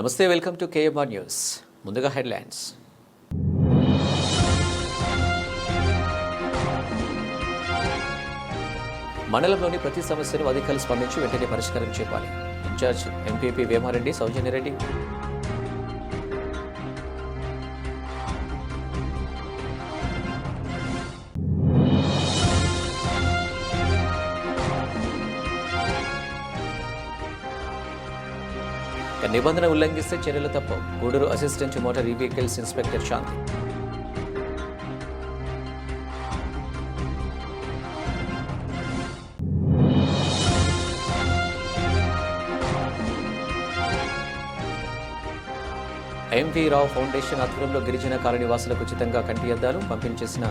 నమస్తే, welcome to KMR news. ముందుగా headlines. మండలంలోని ప్రతి సమస్యను అధికారులు స్పందించి వెంటనే పరిష్కారం చేపాలి. Incharge MPP Vemareddy Soujanyareddy. నిబంధన ఉల్లంఘిస్తే చర్యలు తప్పవు. Gudur assistant motor vehicles inspector Shanti. MV Rao foundation ఆధ్వర్యంలో గిరిజన కాలనీవాసులకు ఉచితంగా కంటి అద్దాలు పంపిణీ చేసిన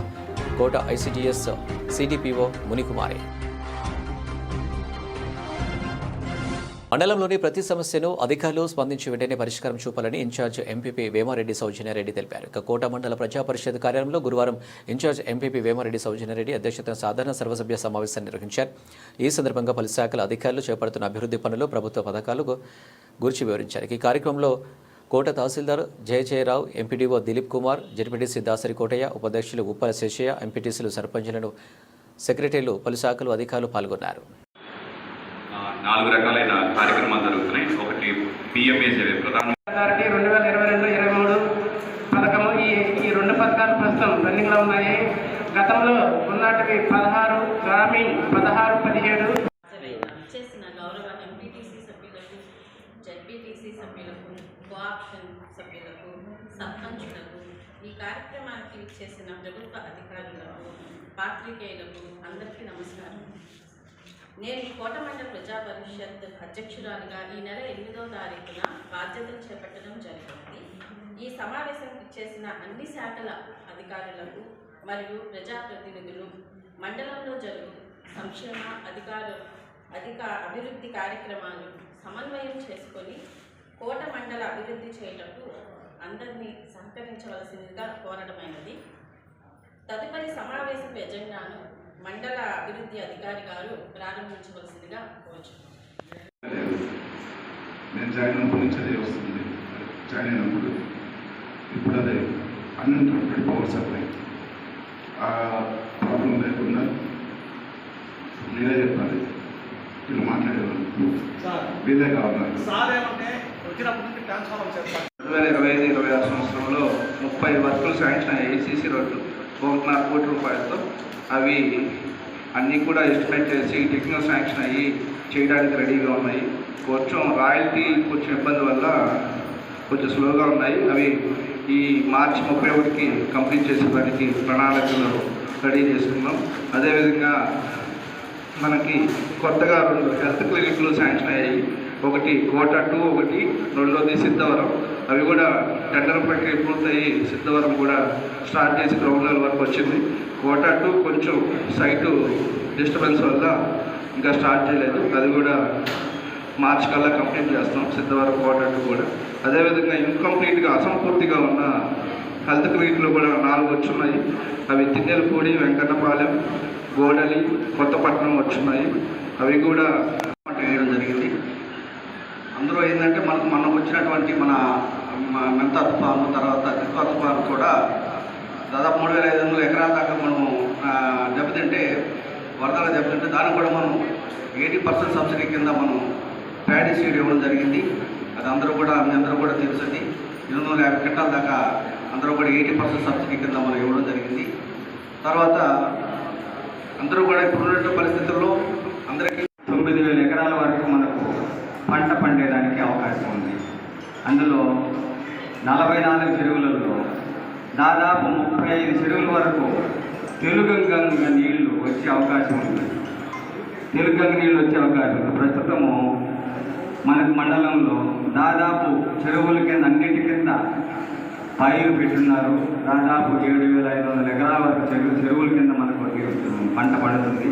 కోట ఐసిడిఎస్ సిడిపిఓ మునికుమారి. మండలంలోని ప్రతి సమస్యను అధికారులు స్పందించి వెంటనే పరిష్కారం చూపాలని ఇన్ఛార్జ్ ఎంపీపీ వేమారెడ్డి సౌజన్యరెడ్డి తెలిపారు. కోట మండల ప్రజా పరిషత్ కార్యాలయంలో గురువారం ఇన్ఛార్జ్ ఎంపీపీ వేమారెడ్డి సౌజన్యరెడ్డి అధ్యక్షతన సాధారణ సర్వసభ్య సమావేశాన్ని నిర్వహించారు. ఈ సందర్భంగా పలు శాఖల అధికారులు చేపడుతున్న అభివృద్ధి పనులు, ప్రభుత్వ పథకాలు గురించి వివరించారు. ఈ కార్యక్రమంలో కోట తహసీల్దార్ జయజయరావు, ఎంపీడీఓ దిలీప్ కుమార్, జడ్పీటీసీ దాసరి కోటయ్య, ఉపాధ్యక్షులు ఉప్పల శేషయ్య, ఎంపీటీసీలు, సర్పంచులను, సెక్రటరీలు, పలు శాఖలు అధికారులు పాల్గొన్నారు. 4 రకాలైన కార్యక్రమాలు జరుగుతున్నాయి. ఒకటి పిఎంఏజే ప్రధానమంత్రి 2022-23 పథకము. ఈ 2 పథకాలు ప్రస్తుతం రన్నింగ్లో ఉన్నాయి. గతంలో ఉన్నటివి 16 గ్రామీణ, 16-17 చేసిన గౌరవ ఎంపీటీసీ సభ్యులకు, జడ్పీటీసీ సభ్యులకు, కోఆప్షన్ సభ్యులకు, సర్పంచులకు, ఈ కార్యక్రమానికి చేసిన ప్రభుత్వ అధికారులకు, పాత్రికేయులకు అందరికీ నమస్కారం. నేను ఈ కోట మండల ప్రజా పరిషత్ అధ్యక్షురాలిగా ఈ నెల 8వ తారీఖున బాధ్యతలు చేపట్టడం జరిగింది. ఈ సమావేశానికి చేసిన అన్ని శాఖల అధికారులకు మరియు ప్రజాప్రతినిధులు మండలంలో జరుగు సంక్షేమ అభివృద్ధి కార్యక్రమాలు సమన్వయం చేసుకొని కోట మండల అభివృద్ధి చేయటకు అందరినీ సహకరించవలసిందిగా కోరడమైనది. తదుపరి సమావేశపు ఎజెండాను మండల అభివృద్ధి అధికారి గారు ప్రారంభించవలసిందిగా కోరుచున్నాను. నేను జాయిన్ అయినప్పటి నుంచి అదే వస్తుంది. జాయిన్ అయినప్పుడు ఇప్పుడు అదే అన్ఇంటరప్టెడ్ పవర్ సప్లై ప్రాబ్లం లేకుండా మీరే చెప్పాలి. వీళ్ళు మాట్లాడేవాళ్ళు వీళ్ళే కావాలి. 2025-26 సంవత్సరంలో 30 వర్కులు శాంక్షన్ అయ్యాయి. సీసీ రోడ్లు 1.5 కోటి రూపాయలతో. అవి అన్నీ కూడా ఎస్టిమేట్ చేసి టెక్నికల్ శాంక్షన్ అయ్యి చేయడానికి రెడీగా ఉన్నాయి. కొంచెం రాయల్టీ కొంచెం ఇబ్బంది వల్ల కొంచెం స్లోగా ఉన్నాయి. అవి ఈ మార్చి 31కి కంప్లీట్ చేసేదానికి ప్రణాళికలు రెడీ చేసుకున్నాం. అదేవిధంగా మనకి కొత్తగా 2 హెల్త్ క్లినిక్లు శాంక్షన్ అయ్యాయి. ఒకటి కోట 2, ఒకటి రెండోది సిద్ధవరం. అవి కూడా టెండర్ ప్రక్రియ పూర్తయి సిద్ధవరం కూడా స్టార్ట్ చేసి గ్రౌండ్ లెవెల్ వరకు వచ్చింది. కోట 2 కొంచెం సైటు డిస్టర్బెన్స్ వల్ల ఇంకా స్టార్ట్ చేయలేదు. అది కూడా మార్చి కల్లా కంప్లీట్ చేస్తాం. సిద్ధవరం కోట 2 కూడా. అదేవిధంగా ఇన్కంప్లీట్గా అసంపూర్తిగా ఉన్న హెల్త్ క్లినిక్లు కూడా 4 వచ్చున్నాయి. అవి తిన్నెలపూడి, వెంకన్నపాలెం, గోడలి, కొత్తపట్నం వచ్చున్నాయి. అవి కూడా వేయడం జరిగింది. అందులో ఏంటంటే మనకు వచ్చినటువంటి మన మెంతా తుఫాను, తర్వాత దిక్కా తుఫాను కూడా దాదాపు 3,500 ఎకరాల దాకా మనము దెబ్బతింటే, వరదలు దెబ్బతింటే దానికి కూడా మనం 80% సబ్సిడీ కింద మనం ప్యాడీ సీడ్ ఇవ్వడం జరిగింది. అది మీ అందరూ కూడా తెలుసండి. 250 క్వింటాల దాకా అందరూ కూడా 80% సబ్సిడీ కింద మనం ఇవ్వడం జరిగింది. తర్వాత అందరూ కూడా ఇప్పుడున్న పరిస్థితుల్లో అందరికీ 9,000 ఎకరాల వరకు మనకు పంట పండేదానికి అవకాశం ఉంది. అందులో 44 చెరువులలో దాదాపు 35 చెరువుల వరకు తెలుగంగ నీళ్లు వచ్చే అవకాశం ఉంది. తెలుగంగ నీళ్ళు వచ్చే అవకాశం ఉంది. ప్రస్తుతము మనకు మండలంలో దాదాపు చెరువుల కింద అన్నింటి కింద పైరు పెట్టున్నారు. దాదాపు 7,500 ఎకరాల వరకు చెరువుల కింద మనకు పంట పడుతుంది.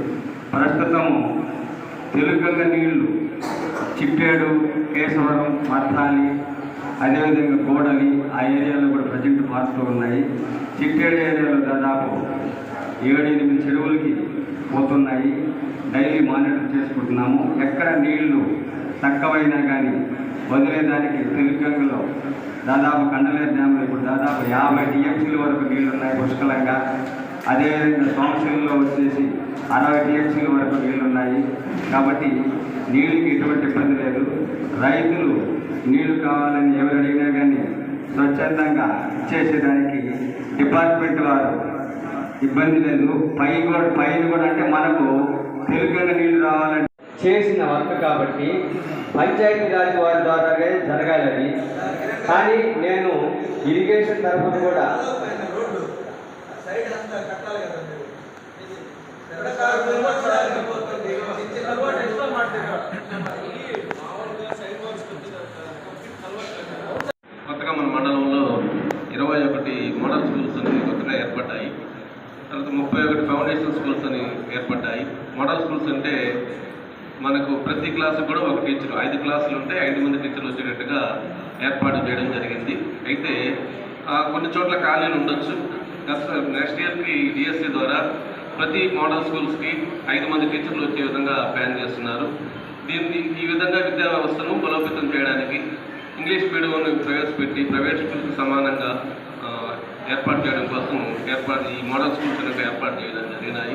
ప్రస్తుతము తెలుగంగ నీళ్లు చిప్పేడు, కేశవరం, మర్థాలి, అదేవిధంగా గోడలి ఆ ఏరియాలో కూడా ప్రజెంట్ మారుతూ ఉన్నాయి. చిప్పేడు ఏరియాలో దాదాపు 7-8 చెరువులకి పోతున్నాయి. డైలీ మానిటర్ చేసుకుంటున్నాము. ఎక్కడ నీళ్లు తక్కువైనా కానీ వదిలేదానికి తెలుగంగలో దాదాపు కండలేరు డ్యాంలో ఇప్పుడు దాదాపు 50 టీఎంసీల వరకు నీళ్లు ఉన్నాయి పుష్కలంగా. అదేవిధంగా సోమశిలలో వచ్చేసి 60 టీఎంసీల వరకు నీళ్లు ఉన్నాయి. కాబట్టి నీళ్ళకి ఎటువంటి ఇబ్బంది లేదు. రైతులు నీళ్లు కావాలని ఎవరు అడిగినా కానీ స్వచ్ఛందంగా ఇచ్చేసేదానికి డిపార్ట్మెంట్ వారు ఇబ్బంది లేదు. పైన కూడా అంటే మనకు తెలుగంగ నీళ్లు రావాలంటే చేసిన వర్క్ కాబట్టి పంచాయతీరాజ్ వారి ద్వారానే జరగాలని. కానీ నేను ఇరిగేషన్ తరఫున కూడా కొత్తగా మన మండలంలో 21 మోడల్ స్కూల్స్ అని కొత్తగా ఏర్పడ్డాయి. తర్వాత 31 ఫౌండేషన్ స్కూల్స్ అని ఏర్పడ్డాయి. మోడల్ స్కూల్స్ అంటే మనకు ప్రతి క్లాసు కూడా ఒక టీచర్, 5 క్లాసులు ఉంటే 5 మంది టీచర్లు వచ్చేటట్టుగా ఏర్పాటు చేయడం జరిగింది. అయితే కొన్ని చోట్ల ఖాళీలు ఉండొచ్చు. నెక్స్ట్ ఇయర్కి డిఎస్సి ద్వారా ప్రతి మోడల్ స్కూల్స్కి 5 మంది టీచర్లు వచ్చే విధంగా ప్లాన్ చేస్తున్నారు. ఈ విధంగా విద్యా వ్యవస్థను బలోపేతం చేయడానికి ఇంగ్లీష్ మీడియంను ప్రవేశపెట్టి ప్రైవేట్ స్కూల్స్కి సమానంగా ఏర్పాటు చేయడం కోసం ఈ మోడల్ స్కూల్స్ అనేది ఏర్పాటు చేయడం జరిగినాయి.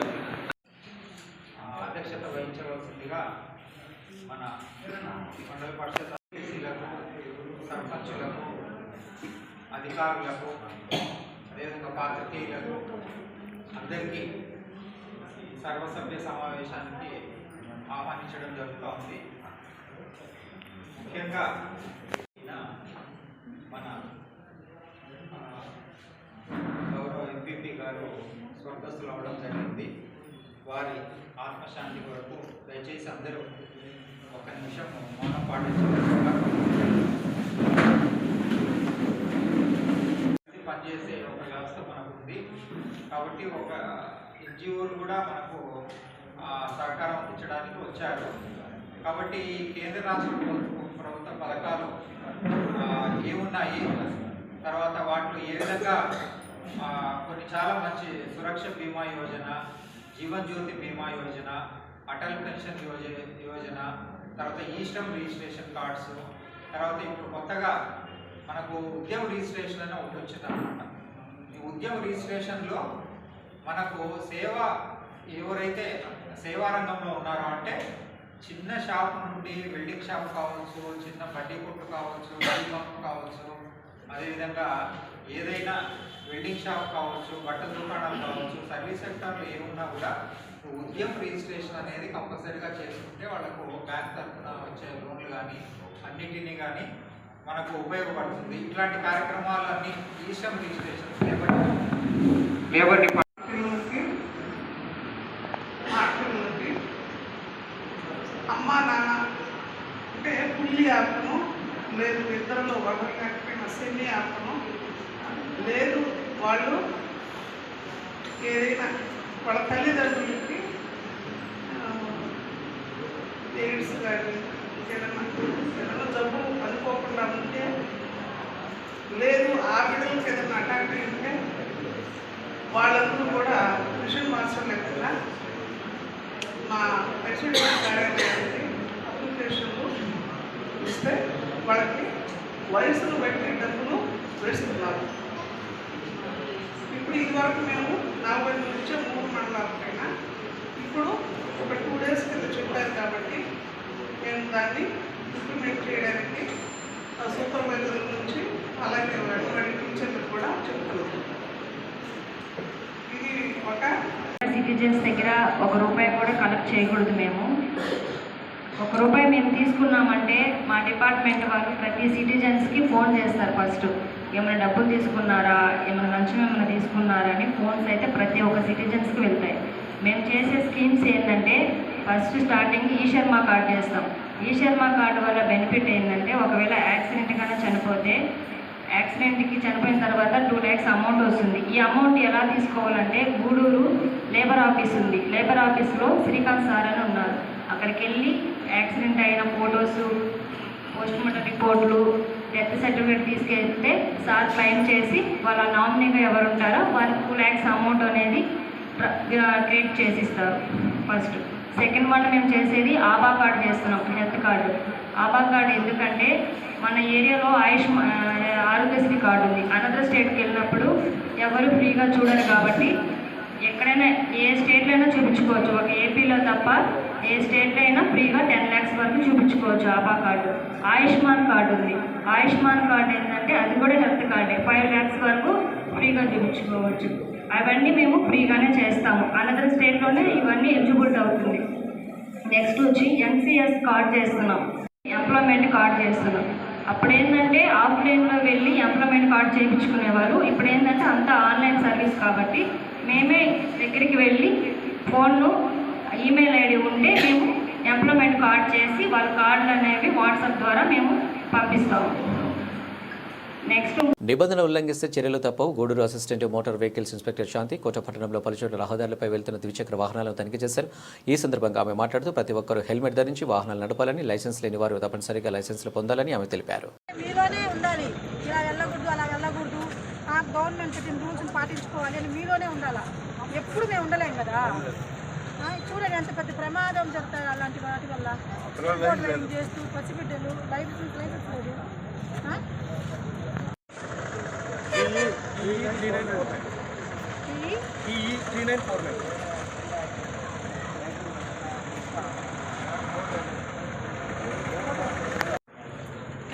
అధ్యక్షత వహించవలసిందిగా మన మండల పరిషత్ సభ్యులకు, సర్పంచులకు, అధికారులకు, అదేవిధంగా పాత్రికేయులకు అందరికీ సర్వసభ్య సమావేశానికి ఆహ్వానించడం జరుగుతోంది. ముఖ్యంగా మన గౌరవ ఎంపీపీ గారు స్వర్గస్థులు అవ్వడం జరిగింది. వారి ఆత్మశాంతి కొరకు దయచేసి అందరూ 1 నిమిషం మౌనం పాటించవలసిందిగా పనిచేసే ఒక వ్యవస్థ మనకు ఉంది. కాబట్టి ఒక ఎన్జిఓలు కూడా మనకు సహకారం అందించడానికి వచ్చారు. కాబట్టి ఈ కేంద్ర రాష్ట్ర ప్రభుత్వ పథకాలు ఏమున్నాయి, తర్వాత వాటిలో ఏ విధంగా కొన్ని చాలా మంచి సురక్ష బీమా యోజన, జీవన్ జ్యోతి బీమా యోజన, అటల్ పెన్షన్ యోజన, తర్వాత ఈశ్రమ్ రిజిస్ట్రేషన్ కార్డ్స్, తర్వాత ఇప్పుడు కొత్తగా మనకు ఉద్యమ రిజిస్ట్రేషన్ అని ఒకటి వచ్చింది అన్నమాట. ఈ ఉద్యమ రిజిస్ట్రేషన్లో మనకు ఎవరైతే సేవా రంగంలో ఉన్నారో అంటే చిన్న షాప్ నుండి వెల్డింగ్ షాప్ కావచ్చు, చిన్న బడ్డీ కొట్టు కావచ్చు, టీ పంప్ కావచ్చు, అదేవిధంగా ఏదైనా వెల్డింగ్ షాప్ కావచ్చు, బట్టల దుకాణాలు కావచ్చు, సర్వీస్ సెక్టార్లో ఏమున్నా కూడా ఉద్యమ రిజిస్ట్రేషన్ అనేది కంపల్సరీగా చేసుకుంటే వాళ్ళకు బ్యాంక్ తరఫున వచ్చే లోన్లు కానీ అన్నిటినీ కానీ మనకు ఉపయోగపడుతుంది. ఇట్లాంటి కార్యక్రమాలన్నీ ఈశ్రమ్ రిజిస్ట్రేషన్ లేబర్ డిపార్ట్మెంట్ అమ్మా నాన్న అంటే పుల్లి ఆపను లేదు, ఇద్దరిలో ఒకరు కాకపోయినా సెమీ ఆపను లేదు, వాళ్ళు ఏదైనా వాళ్ళ తల్లిదండ్రులకి ఎయిడ్స్ కానీ ఏదైనా జబ్బు అనుకోకుండా ఉంటే, లేదు ఆ బిడ్డలకి ఏదైనా అటాక్ ఉంటే వాళ్ళందరూ కూడా మిషన్ మాస్టర్ లెక్కన మా ప్రెసిడెంట్ కార్యాలయానికి అప్లికేషన్లు ఇస్తే వాళ్ళకి వయసును బట్టి డబ్బులు వేస్తున్నారు. ఇప్పుడు ఇదివరకు మేము 40 నుంచి 3 మండలాలకైనా ఇప్పుడు ఒక 2 days కింద చెప్పారు కాబట్టి మేము దాన్ని ఇంప్లిమెంట్ చేయడానికి సూపర్వైజర్ నుంచి అలాగే అటువంటి టీచర్లు కూడా చెప్తున్నాం. ఇది ఒక సిటిజన్స్ దగ్గర ₹1 కూడా కలెక్ట్ చేయకూడదు. మేము ₹1 మేము తీసుకున్నామంటే మా డిపార్ట్మెంట్ వాళ్ళు ప్రతి సిటిజన్స్కి ఫోన్ చేస్తారు. ఫస్ట్ ఏమైనా డబ్బులు తీసుకున్నారా, ఏమైనా లంచం ఏమైనా తీసుకున్నారా అని ఫోన్స్ అయితే ప్రతి ఒక్క సిటిజన్స్కి వెళ్తాయి. మేము చేసే స్కీమ్స్ ఏంటంటే ఫస్ట్ స్టార్టింగ్ ఈశర్మ కార్డు చేస్తాం. ఈశర్మ కార్డు వల్ల బెనిఫిట్ ఏంటంటే ఒకవేళ యాక్సిడెంట్ కన్నా చనిపోతే యాక్సిడెంట్కి చనిపోయిన తర్వాత 2 lakhs అమౌంట్ వస్తుంది. ఈ అమౌంట్ ఎలా తీసుకోవాలంటే గూడూరు లేబర్ ఆఫీస్ ఉంది. లేబర్ ఆఫీస్లో శ్రీకాంత్ సార్ అని ఉన్నారు. అక్కడికి వెళ్ళి యాక్సిడెంట్ అయిన ఫొటోస్, పోస్ట్మార్టం రిపోర్ట్లు, డెత్ సర్టిఫికేట్ తీసుకెళ్తే సార్ క్లెయిమ్ చేసి వాళ్ళ నామినీగా ఎవరు ఉంటారో వాళ్ళకి 2 lakhs అమౌంట్ అనేది క్రియేట్ చేసిస్తారు. ఫస్ట్ సెకండ్ వన్ మేము చేసేది ఆభా కార్డు చేస్తున్నాం, హెల్త్ కార్డు. ఆభా కార్డు ఎందుకంటే మన ఏరియాలో ఆరోగ్యశ్రీ కార్డు ఉంది. అనదర్ స్టేట్కి వెళ్ళినప్పుడు ఎవరు ఫ్రీగా చూడరు కాబట్టి ఎక్కడైనా ఏ స్టేట్లో అయినా చూపించుకోవచ్చు. ఒక ఏపీలో తప్ప ఏ స్టేట్లో అయినా ఫ్రీగా 10 lakhs వరకు చూపించుకోవచ్చు ఆభా కార్డు. ఆయుష్మాన్ కార్డు ఉంది. ఆయుష్మాన్ కార్డు ఏంటంటే అది కూడా హెల్త్ కార్డే. 5 lakhs వరకు ఫ్రీగా చూపించుకోవచ్చు. అవన్నీ మేము ఫ్రీగానే చేస్తాము. అనదర్ స్టేట్లోనే ఇవన్నీ ఎలిజిబుల్ అవుతుంది. నెక్స్ట్ వచ్చి ఎన్సిఎస్ కార్డ్ చేస్తున్నాం, ఎంప్లాయ్మెంట్ కార్డ్ చేస్తున్నాం. అప్పుడు ఏంటంటే ఆఫ్లైన్లో వెళ్ళి ఎంప్లాయ్మెంట్ కార్డ్ చేయించుకునేవారు. ఇప్పుడు ఏంటంటే అంతా ఆన్లైన్ సర్వీస్ కాబట్టి మేమే దగ్గరికి వెళ్ళి ఫోన్ను ఈమెయిల్ ఐడి ఉంటే మేము ఎంప్లాయ్మెంట్ కార్డ్ చేసి వాళ్ళ కార్డులు అనేవి వాట్సాప్ ద్వారా మేము పంపిస్తాము. నెక్స్ట్ నిబంధనలు ఉల్లంఘిస్తే చర్యలు తప్పవు. Gudur assistant motor vehicles inspector Shanti Kota పట్టణంలో పలుచోట్ల రహదారులపై వెళ్తున్న ద్విచక్ర వాహనాలను తనిఖీ చేశారు. ఈ సందర్భంగా ఆమె మాట్లాడుతూ ప్రతి ఒక్కరూ హెల్మెట్ ధరించి వాహనాలు నడపాలని, లైసెన్స్ లేని వారు తప్పనిసరిగా లైసెన్సులు పొందాలని ఆమె తెలిపారు. మీలోనే ఉండాలి, ఇలా వెళ్ళకూడదు, అలా వెళ్ళకూడదు, గవర్నమెంట్ పెట్టిన రూల్స్ని పాటించుకోవాలి అని మీలోనే ఉండాలా. ఎప్పుడు మేము ఉండలేం కదా. చూడండి ఎంత పెద్ద ప్రమాదం జరుగుతాయి అలాంటి వాటి వల్ల. డ్రైవింగ్ చేస్తూ పసిబిడ్డలు లైసెన్స్ లేదు.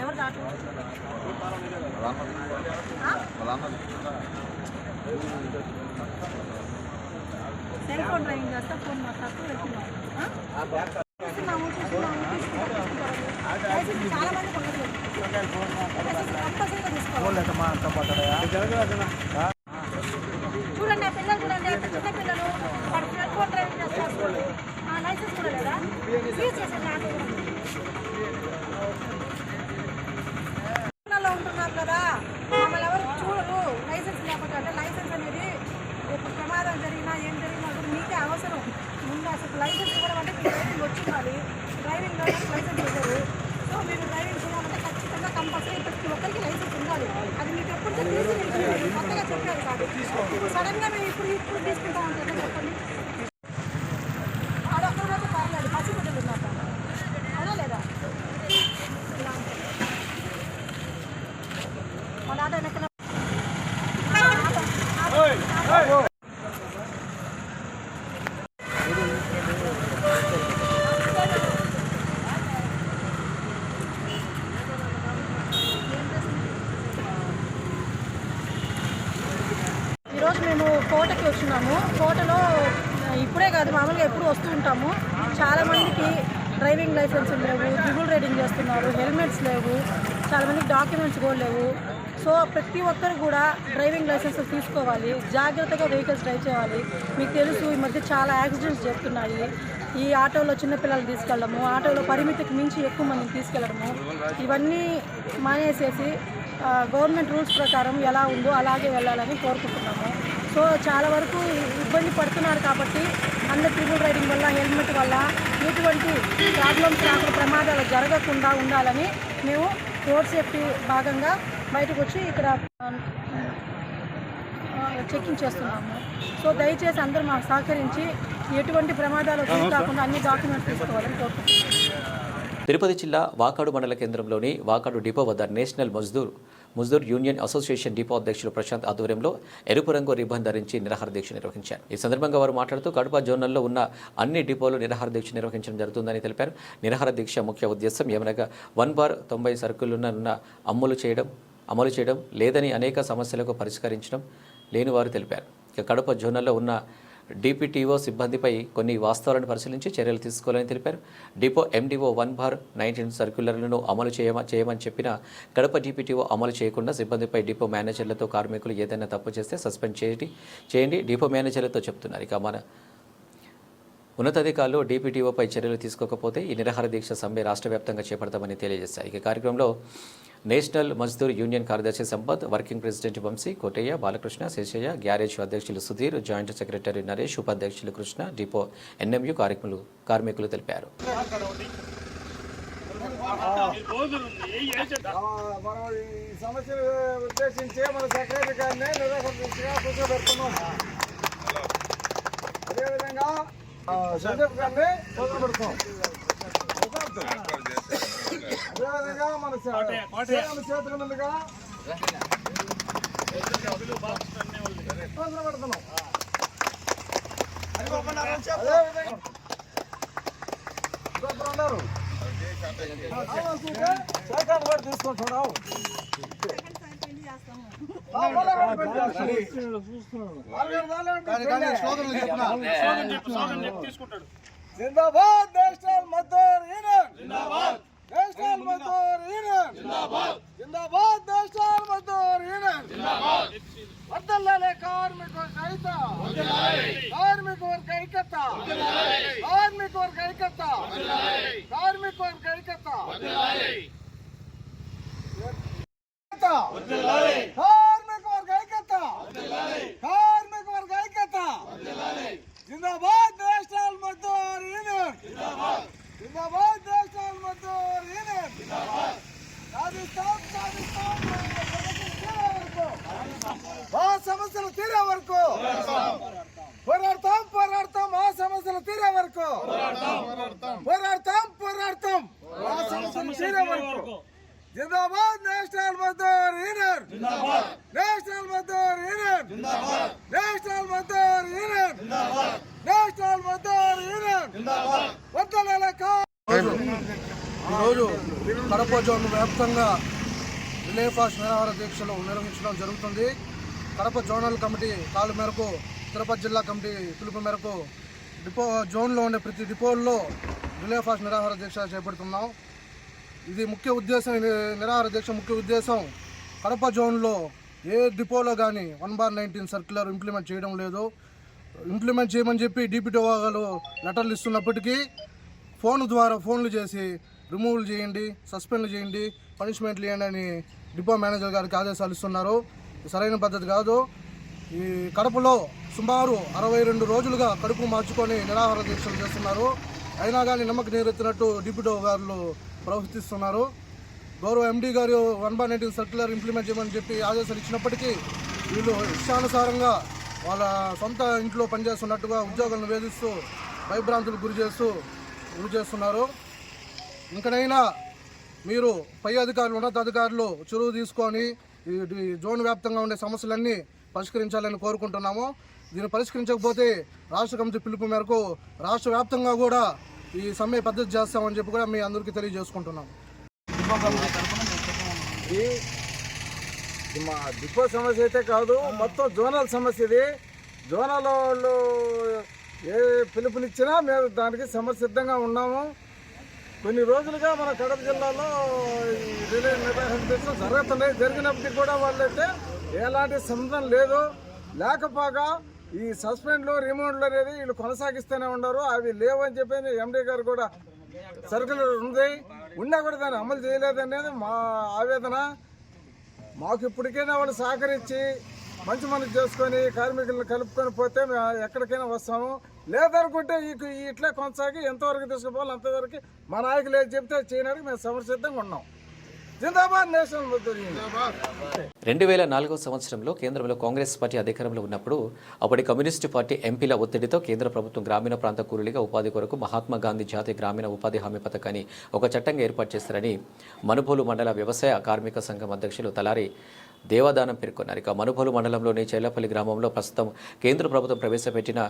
ఎవరు దాటు సెల్ ఫోన్ డ్రైవింగ్ చేస్తా, ఫోన్ మాట్లాడుతూ వెళ్తున్నాము. చాలా మంది కంపల్సరీగా తీసుకోవాలి. చూడండి ఆ పిల్లలు చూడండి, అంత చిన్న పిల్లలు వాడు సెల్ ఫోన్ డ్రైవింగ్ చేస్తారు. లైసెన్స్ కూడా లేదా, సీజ్ చేసేది ఆటో. ఉంటున్నారు కదా, మమ్మల్ని ఎవరు చూడరు లైసెన్స్ లేకపోతే. లైసెన్స్ అనేది ఇప్పుడు ప్రమాదం జరిగినా ఏం జరిగినా కూడా మీకే అవసరం. ముందు అసలు లైసెన్స్ ఇవ్వడం అంటే మీకు డ్రైవింగ్ వచ్చిండాలి. డ్రైవింగ్లో లైసెన్స్ ఇవ్వరు. సో మీరు డ్రైవింగ్ చేయాలంటే ఖచ్చితంగా కంపల్సరీ ప్రతి ఒక్కరికి లైసెన్స్ ఉండాలి. అది మీకు ఎప్పుడు చెప్పేసి కొత్తగా చెప్పారు కాదు. ఇప్పుడు సడన్గా మేము ఇప్పుడు తీసుకుంటాం అంటే చెప్పండి. ఆడొక్కరైతే పర్లేదు, పసిబిడ్డలు ఉన్నారు అవునా లేదా. ఇలా మన ఆటో వెనక ఈరోజు మేము కోటకి వచ్చినాము. కోటలో ఇప్పుడే కాదు మామూలుగా ఎప్పుడు వస్తూ ఉంటాము. చాలామందికి డ్రైవింగ్ లైసెన్స్ లేవు, ట్రిపుల్ రైడింగ్ చేస్తున్నారు, హెల్మెట్స్ లేవు, చాలామందికి డాక్యుమెంట్స్ కూడా లేవు. సో ప్రతి ఒక్కరు కూడా డ్రైవింగ్ లైసెన్స్ తీసుకోవాలి, జాగ్రత్తగా వెహికల్స్ డ్రైవ్ చేయాలి. మీకు తెలుసు ఈ మధ్య చాలా యాక్సిడెంట్స్ జరుగుతున్నాయి. ఈ ఆటోలో చిన్నపిల్లలు తీసుకెళ్ళడము, ఆటోలో పరిమితికి మించి ఎక్కువ మందిని తీసుకెళ్ళడము, ఇవన్నీ మానేసేసి గవర్నమెంట్ రూల్స్ ప్రకారం ఎలా ఉందో అలాగే వెళ్ళాలని కోరుకుంటున్నాము. సో చాలా వరకు ఇబ్బంది పడుతున్నారు కాబట్టి అందరు ట్రిపుల్ రైడింగ్ వల్ల, హెల్మెట్ వల్ల ఎటువంటి ప్రాబ్లమ్స్ రాకుండా, ప్రమాదాలు జరగకుండా ఉండాలని మేము రోడ్ సేఫ్టీ భాగంగా బయటకు వచ్చి ఇక్కడ చెకింగ్ చేస్తున్నాము. సో దయచేసి అందరూ మాకు సహకరించి ఎటువంటి ప్రమాదాలు కాకుండా అన్ని డాక్యుమెంట్స్ తీసుకోవాలని కోరుకుంటున్నాము. తిరుపతి జిల్లా వాకాడు మండల కేంద్రంలోని వాకాడు డిపో వద్ద national Mazdoor union association depot అధ్యక్షులు ప్రశాంత్ ఆధ్వర్యంలో ఎరుపు రంగు రిబ్బన్ ధరించి నిరాహార దీక్ష నిర్వహించారు. ఈ సందర్భంగా వారు మాట్లాడుతూ కడప జోనల్లో ఉన్న అన్ని డిపోలు నిరాహార దీక్ష నిర్వహించడం జరుగుతుందని తెలిపారు. నిరాహార దీక్ష ముఖ్య ఉద్దేశం ఏమనగా 1/90 సరుకులున్న అమలు చేయడం లేదని అనేక సమస్యలకు పరిష్కరించడం లేని వారు తెలిపారు. ఇక కడప జోనల్లో ఉన్న డిపిటిఓ సిబ్బందిపై కొన్ని వాస్తవాలను పరిశీలించి చర్యలు తీసుకోవాలని తెలిపారు. డిపో ఎండిఓ 1/19 సర్క్యులర్లను అమలు చేయమని చెప్పిన కడప డిపిటిఓ అమలు చేయకుండా సిబ్బందిపై డిపో మేనేజర్లతో కార్మికులు ఏదైనా తప్పు చేస్తే సస్పెండ్ చేయండి డిపో మేనేజర్లతో చెప్తున్నారు. ఇక మన ఉన్నతాధికారులు డిపిటిఓపై చర్యలు తీసుకోకపోతే ఈ నిరాహార దీక్ష సమ్మె రాష్ట్ర వ్యాప్తంగా చేపడతామని తెలియజేశారు. ఈ కార్యక్రమంలో నేషనల్ మజ్దూర్ యూనియన్ కార్యదర్శి Sampath, working president Vamsi, Kotaiah, Balakrishna, Seshaiah, garage అధ్యక్షులు సుధీర్, జాయింట్ సెక్రటరీ నరేష్, ఉపాధ్యక్షులు కృష్ణ, డిపో ఎన్ఎంయు కార్మికులు తెలిపారు. అదేవిధంగా సందీప్ గారిని అదేవిధంగా మన చేతుల మీదుగా పెడుతున్నాం. శాఖలు కూడా తీసుకుంటున్నాం. జిందాబాద్ national Mazdoor union, national Mazdoor union, జిందాబాద్ నేషనల్ మజ్దూర్ యూనియన్. వర్ధిల్లాలి కార్మిక ఐక్యత, కార్మిక వర్గ ఐక్యత, కార్మిక వర్గ ఐక్యత, కార్మిక వర్గ ఐక్యత, కార్మిక వర్గ ఐక్యత, కార్మిక వర్గ ఐక్యత. జిందాబాద్ నేషనల్ మజ్దూర్ యూనియన్, జిందాబాద్ నేషనల్ మజ్దూర్ యూనియన్. సాధిస్తాం సాధిస్తాం మా సమస్యలు తీరే వరకు పోరాడతాం పోరాడతాం మా సమస్యలు తీరే వరకు పోరాడతాం పోరాడతాం మా సమస్యలు తీరే వరకు. జిందాబాద్ national Mazdoor union, national Mazdoor union, national Mazdoor union, national Mazdoor union. ఈరోజు కడప జోన్ వ్యాప్తంగా రిలే ఫాస్ట్ నిరాహార దీక్షలు నిర్వహించడం జరుగుతుంది. కడప జోనల్ కమిటీ కాలు మేరకు, తిరుపతి జిల్లా కమిటీ పిలుపు మేరకు జోన్లో ఉండే ప్రతి డిపోల్లో రిలే ఫాస్ట్ నిరాహార దీక్ష చేపడుతున్నాం. ఇది ముఖ్య ఉద్దేశం, నిరాహార దీక్ష ముఖ్య ఉద్దేశం కడప జోన్లో ఏ డిపోలో కానీ 1/19 సర్క్యులర్ ఇంప్లిమెంట్ చేయడం లేదు. ఇంప్లిమెంట్ చేయమని చెప్పి డిప్యూటీ వాళ్ళు లెటర్లు ఇస్తున్నప్పటికీ ఫోన్లు చేసి రిమూవల్ చేయండి, సస్పెండ్ చేయండి, పనిష్మెంట్లు ఇవ్వండి అని డిపో మేనేజర్ గారికి ఆదేశాలు ఇస్తున్నారు. సరైన పద్ధతి కాదు. ఈ కడపలో సుమారు 62 రోజులుగా కడుపు మార్చుకొని నిరాహార దీక్షలు చేస్తున్నారు. అయినా కానీ నమ్మక నీరెత్తినట్టు డిప్యూటీ గారు ప్రవర్తిస్తున్నారు. గౌరవ ఎండీ గారు 1/19 సర్క్యులర్ ఇంప్లిమెంట్ చేయమని చెప్పి ఆదేశాలు ఇచ్చినప్పటికీ వీళ్ళు ఇష్టానుసారంగా వాళ్ళ సొంత ఇంట్లో పనిచేస్తున్నట్టుగా ఉద్యోగులను వేధిస్తూ భయభ్రాంతులకు గురి చేస్తున్నారు. ఇంకనైనా మీరు పై అధికారులు, ఉన్నతాధికారులు చొరవ తీసుకొని ఈ జోన్ వ్యాప్తంగా ఉండే సమస్యలన్నీ పరిష్కరించాలని కోరుకుంటున్నాము. దీన్ని పరిష్కరించకపోతే రాష్ట్ర కమిటీ పిలుపు మేరకు రాష్ట్ర వ్యాప్తంగా కూడా ఈ సమ్మె పద్ధతి చేస్తామని చెప్పి కూడా మీ అందరికీ తెలియజేసుకుంటున్నాం. మా డిపో సమస్య అయితే కాదు, మొత్తం జోనల్ సమస్య. ఇది జోనల్ వాళ్ళు ఏ పిలుపునిచ్చినా మేము దానికి సమసిద్ధంగా ఉన్నాము. కొన్ని రోజులుగా మన కడప జిల్లాలో రిలే నిరాహార దీక్షలు జరుగుతున్నాయి. జరిగినప్పటికీ కూడా వాళ్ళైతే ఎలాంటి సంబంధం లేదు. లేకపోగా ఈ సస్పెండ్లు, రిమూవ్లు అనేది వీళ్ళు కొనసాగిస్తూనే ఉన్నారు. అవి లేవని చెప్పి ఎండీ గారు కూడా సర్కులర్ ఉంది, ఉన్నా కూడా దాన్ని అమలు చేయలేదనేది మా ఆవేదన. మాకు ఇప్పటికైనా వాళ్ళు సహకరించి మంచి మనసు చేసుకొని కార్మికులను కలుపుకొని పోతే మేము ఎక్కడికైనా వస్తాము. లేదనుకుంటే ఇట్లా కొనసాగి ఎంతవరకు తీసుకుపోవాలి అంతవరకు మా నాయకులు ఏది చెప్తే చేయడానికి మేము సమర్సిద్ధంగా ఉన్నాం. జిందాబాద్ నేషనల్ మజ్దూర్ యూనియన్. 2004 సంవత్సరంలో కేంద్రంలో కాంగ్రెస్ పార్టీ అధికారంలో ఉన్నప్పుడు అప్పటి కమ్యూనిస్టు పార్టీ ఎంపీల ఒత్తిడితో కేంద్ర ప్రభుత్వం గ్రామీణ ప్రాంత కూలీలుగా ఉపాధి కొరకు మహాత్మా గాంధీ జాతీయ గ్రామీణ ఉపాధి హామీ పథకాన్ని ఒక చట్టంగా ఏర్పాటు చేస్తారని మనుబోలు మండల వ్యవసాయ కార్మిక సంఘం అధ్యక్షులు తలారి దేవాదానం పేర్కొన్నారు. ఇక మనుబోలు మండలంలోని చెల్లపల్లి గ్రామంలో ప్రస్తుతం కేంద్ర ప్రభుత్వం ప్రవేశపెట్టిన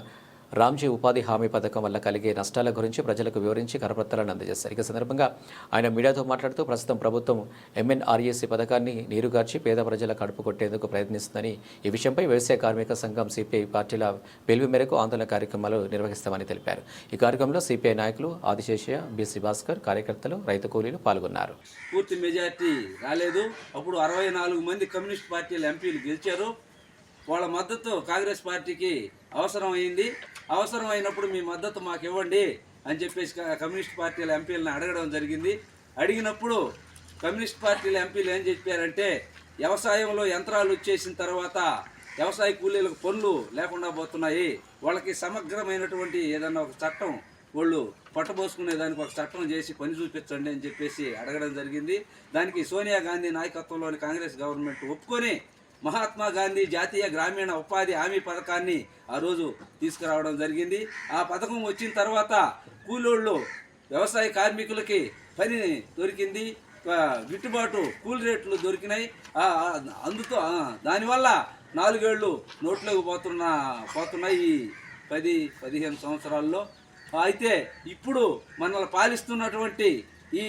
రామ్జీ ఉపాధి హామీ పథకం వల్ల కలిగే నష్టాల గురించి ప్రజలకు వివరించి కరపత్రాలను అందజేశారు. ఈ సందర్భంగా ఆయన మీడియాతో మాట్లాడుతూ ప్రస్తుతం ప్రభుత్వం MNRESC పథకాన్ని నీరుగార్చి పేద ప్రజల కడుపు కొట్టేందుకు ప్రయత్నిస్తుందని, ఈ విషయంపై వ్యవసాయ కార్మిక సంఘం CPI పార్టీల పిలుపు మేరకు ఆందోళన కార్యక్రమాలు నిర్వహిస్తామని తెలిపారు. ఈ కార్యక్రమంలో CPI నాయకులు ఆదిశేషయ్య, BC భాస్కర్, కార్యకర్తలు, రైతు కూలీలు పాల్గొన్నారు. పూర్తి మెజార్టీ రాలేదు. అప్పుడు 64 మంది కమ్యూనిస్ట్ పార్టీల ఎంపీలు గెలిచారు. వాళ్ళ మద్దతు కాంగ్రెస్ పార్టీకి అవసరం అయింది. అవసరం అయినప్పుడు మీ మద్దతు మాకు ఇవ్వండి అని చెప్పేసి కమ్యూనిస్ట్ పార్టీల ఎంపీలను అడగడం జరిగింది. అడిగినప్పుడు కమ్యూనిస్ట్ పార్టీల ఎంపీలు ఏం చెప్పారంటే, వ్యవసాయంలో యంత్రాలు వచ్చేసిన తర్వాత వ్యవసాయ కూలీలకు పనులు లేకుండా పోతున్నాయి, వాళ్ళకి సమగ్రమైనటువంటి ఏదన్నా ఒక చట్టం వాళ్ళు పట్టబోసుకునే దానికి ఒక చట్టం చేసి పని చూపించండి అని చెప్పేసి అడగడం జరిగింది. దానికి సోనియా గాంధీ నాయకత్వంలోని కాంగ్రెస్ గవర్నమెంట్ ఒప్పుకొని మహాత్మా గాంధీ జాతీయ గ్రామీణ ఉపాధి హామీ పథకాన్ని ఆ రోజు తీసుకురావడం జరిగింది. ఆ పథకం వచ్చిన తర్వాత కూలోళ్ళు వ్యవసాయ కార్మికులకి పని దొరికింది, గిట్టుబాటు కూలి రేట్లు దొరికినాయి. దానివల్ల 4 ఏళ్ళు నోట్లోకి పోతున్నాయి ఈ 10-15 సంవత్సరాల్లో. అయితే ఇప్పుడు మనల్ని పాలిస్తున్నటువంటి ఈ